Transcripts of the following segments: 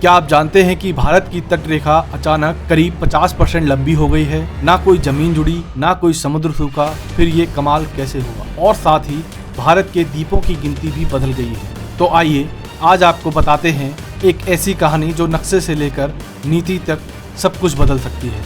क्या आप जानते हैं कि भारत की तट रेखा अचानक करीब 50% लंबी हो गई है? ना कोई जमीन जुड़ी, ना कोई समुद्र सूखा। फिर ये कमाल कैसे हुआ? और साथ ही भारत के द्वीपों की गिनती भी बदल गई है। तो आइए आज आपको बताते हैं एक ऐसी कहानी जो नक्शे से लेकर नीति तक सब कुछ बदल सकती है।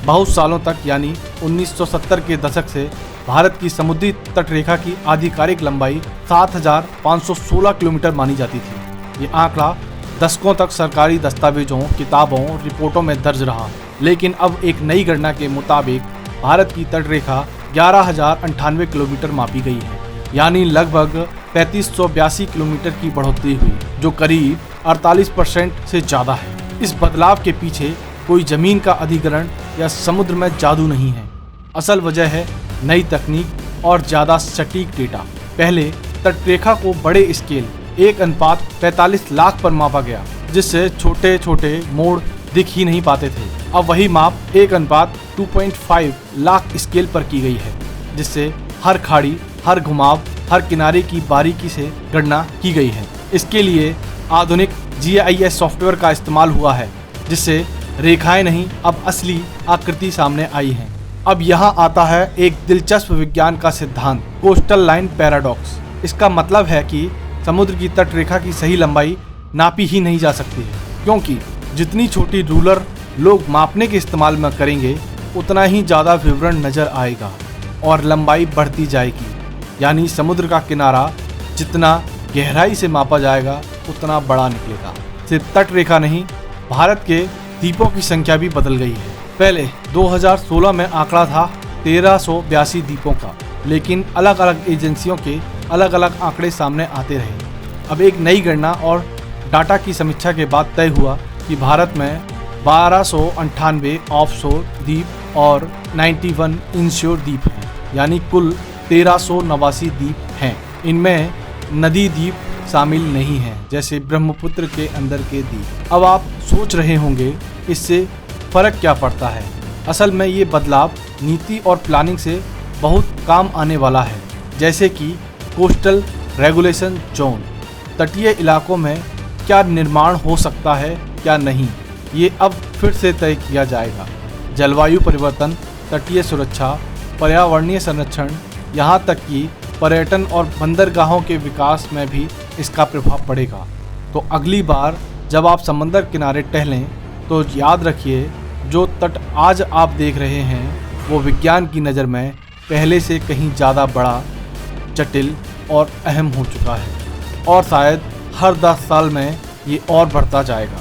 बहुत सालों तक यानी 1970 के दशक से भारत की समुद्री तट रेखा की आधिकारिक लंबाई 7,516 किलोमीटर मानी जाती थी। ये आंकड़ा दशकों तक सरकारी दस्तावेजों, किताबों, रिपोर्टों में दर्ज रहा। लेकिन अब एक नई गणना के मुताबिक भारत की तट रेखा 11,098 किलोमीटर मापी गई है, यानी लगभग 3582 किलोमीटर की बढ़ोतरी हुई, जो करीब 48% से ज़्यादा है। इस बदलाव के पीछे कोई जमीन का अधिग्रहण या समुद्र में जादू नहीं है। असल वजह है नई तकनीक और ज़्यादा सटीक डेटा। पहले तटरेखा को बड़े स्केल 1:45 लाख पर मापा गया, जिससे छोटे छोटे मोड़ दिख ही नहीं पाते थे। अब वही माप 1:2.5 लाख स्केल पर की गई है, जिससे हर खाड़ी, हर घुमाव, हर किनारे की बारीकी से गणना की गई है। इसके लिए आधुनिक GIS सॉफ्टवेयर का इस्तेमाल हुआ है, जिससे रेखाएं नहीं अब असली आकृति सामने आई है। अब यहाँ आता है एक दिलचस्प विज्ञान का सिद्धांत, कोस्टल लाइन पैराडॉक्स। इसका मतलब है कि समुद्र की तट रेखा की सही लंबाई नापी ही नहीं जा सकती है, क्योंकि जितनी छोटी रूलर लोग मापने के इस्तेमाल में करेंगे, उतना ही ज़्यादा विवरण नज़र आएगा और लंबाई बढ़ती जाएगी। यानी समुद्र का किनारा जितना गहराई से मापा जाएगा, उतना बड़ा निकलेगा। सिर्फ तट रेखा नहीं, भारत के द्वीपों की संख्या भी बदल गई है। पहले 2016 में आंकड़ा था 1382 द्वीपों का, लेकिन अलग अलग एजेंसियों के अलग अलग आंकड़े सामने आते रहे। अब एक नई गणना और डाटा की समीक्षा के बाद तय हुआ कि भारत में 1298 ऑफशोर द्वीप और 91 इनशोर द्वीप हैं, यानी कुल 1389 द्वीप हैं। इनमें नदी द्वीप शामिल नहीं हैं, जैसे ब्रह्मपुत्र के अंदर के द्वीप। अब आप सोच रहे होंगे इससे फर्क क्या पड़ता है? असल में ये बदलाव नीति और प्लानिंग से बहुत काम आने वाला है, जैसे कि कोस्टल रेगुलेशन जोन, तटीय इलाकों में क्या निर्माण हो सकता है, क्या नहीं, ये अब फिर से तय किया जाएगा। जलवायु परिवर्तन, तटीय सुरक्षा, पर्यावरणीय संरक्षण, यहाँ तक कि पर्यटन और बंदरगाहों के विकास में भी इसका प्रभाव पड़ेगा। तो अगली बार जब आप समंदर किनारे टहलें, तो याद रखिए, जो तट आज आप देख रहे हैं, वो विज्ञान की नज़र में पहले से कहीं ज़्यादा बड़ा, जटिल और अहम हो चुका है, और शायद हर 10 साल में ये और बढ़ता जाएगा।